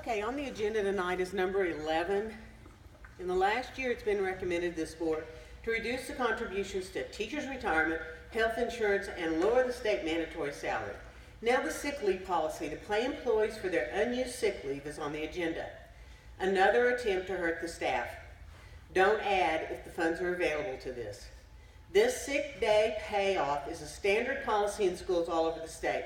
Okay, on the agenda tonight is number 11. In the last year, it's been recommended this board to reduce the contributions to teachers' retirement, health insurance, and lower the state mandatory salary. Now the sick leave policy to pay employees for their unused sick leave is on the agenda. Another attempt to hurt the staff. Don't add if the funds are available to this. This sick day payoff is a standard policy in schools all over the state.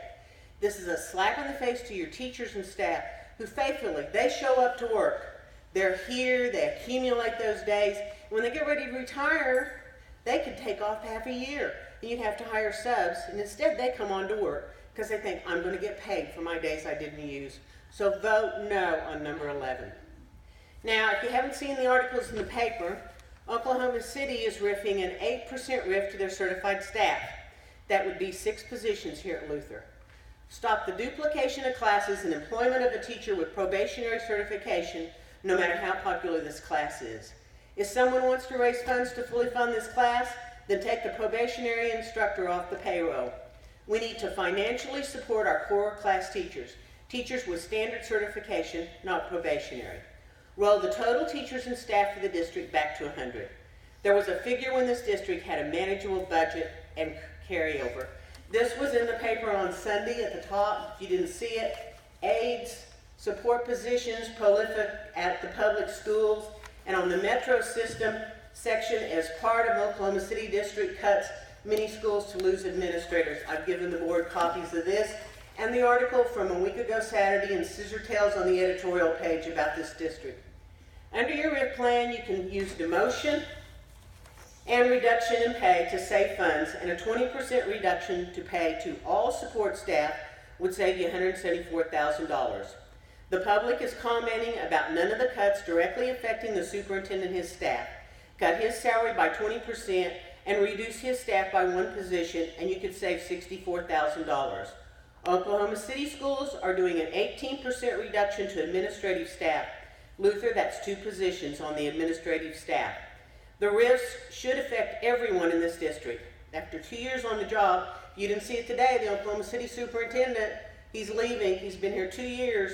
This is a slap in the face to your teachers and staff who faithfully, they show up to work. They're here, they accumulate those days. When they get ready to retire, they could take off half a year and you'd have to hire subs, and instead they come on to work because they think, I'm going to get paid for my days I didn't use. So vote no on number 11. Now, if you haven't seen the articles in the paper, Oklahoma City is riffing an 8% riff to their certified staff. That would be 6 positions here at Luther. Stop the duplication of classes and employment of a teacher with probationary certification, no matter how popular this class is. If someone wants to raise funds to fully fund this class, then take the probationary instructor off the payroll. We need to financially support our core class teachers, teachers with standard certification, not probationary. Roll the total teachers and staff for the district back to 100. There was a figure when this district had a manageable budget and carryover. This was in the paper on Sunday at the top, if you didn't see it. Aides, support positions, prolific at the public schools, and on the metro system section as part of Oklahoma City District cuts many schools to lose administrators. I've given the board copies of this and the article from a week ago Saturday in Scissor Tales on the editorial page about this district. Under your RIF plan, you can use demotion and reduction in pay to save funds, and a 20% reduction to pay to all support staff would save you $174,000. The public is commenting about none of the cuts directly affecting the superintendent and his staff. Cut his salary by 20% and reduce his staff by 1 position, and you could save $64,000. Oklahoma City schools are doing an 18% reduction to administrative staff. Luther, that's 2 positions on the administrative staff. The RIFs should affect everyone in this district. After 2 years on the job, you didn't see it today, the Oklahoma City superintendent, he's leaving. He's been here 2 years.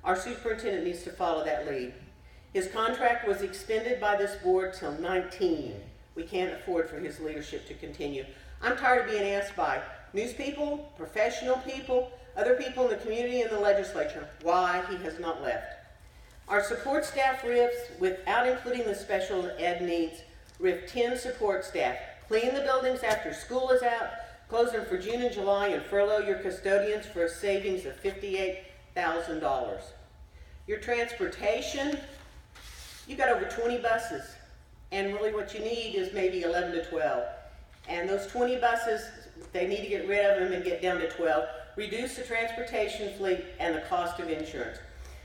Our superintendent needs to follow that lead. His contract was extended by this board till 19. We can't afford for his leadership to continue. I'm tired of being asked by news people, professional people, other people in the community and the legislature why he has not left. Our support staff RIFs, without including the special ed needs, RIF 10 support staff. Clean the buildings after school is out, close them for June and July, and furlough your custodians for a savings of $58,000. Your transportation, you got over 20 buses, and really what you need is maybe 11 to 12. And those 20 buses, they need to get rid of them and get down to 12. Reduce the transportation fleet and the cost of insurance.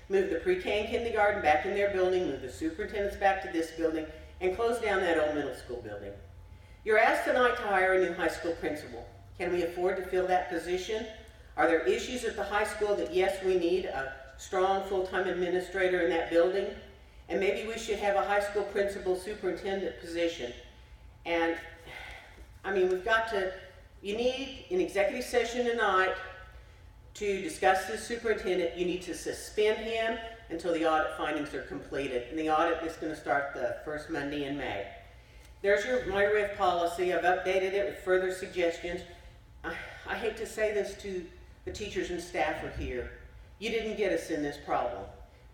Move the pre-K and kindergarten back in their building, move the superintendents back to this building, and close down that old middle school building. You're asked tonight to hire a new high school principal. Can we afford to fill that position? Are there issues at the high school that, yes, we need a strong full-time administrator in that building? And maybe we should have a high school principal superintendent position. And, I mean, you need an executive session tonight to discuss this superintendent. You need to suspend him until the audit findings are completed. And the audit is going to start the first Monday in May. There's my RIF policy. I've updated it with further suggestions. I hate to say this to the teachers and staff who are here. You didn't get us in this problem,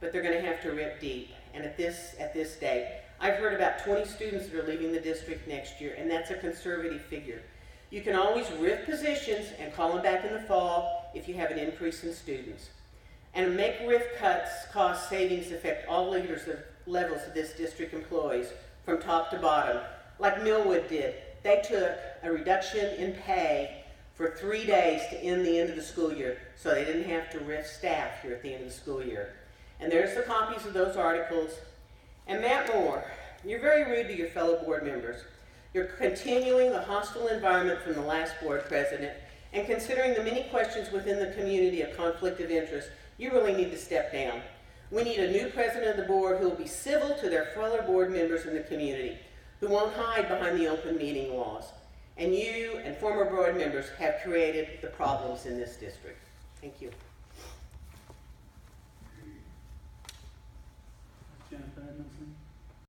but they're going to have to rip deep. And at this date, I've heard about 20 students that are leaving the district next year, and that's a conservative figure. You can always RIF positions and call them back in the fall if you have an increase in students. And make RIF cuts, cost savings affect all levels of this district employees from top to bottom, like Millwood did. They took a reduction in pay for 3 days to end the end of the school year, so they didn't have to RIF staff here at the end of the school year. And there's the copies of those articles. And Matt Moore, you're very rude to your fellow board members. You're continuing the hostile environment from the last board president, and considering the many questions within the community of conflict of interest, you really need to step down. We need a new president of the board who will be civil to their fellow board members in the community, who won't hide behind the open meeting laws. And you and former board members have created the problems in this district. Thank you. Edmondson.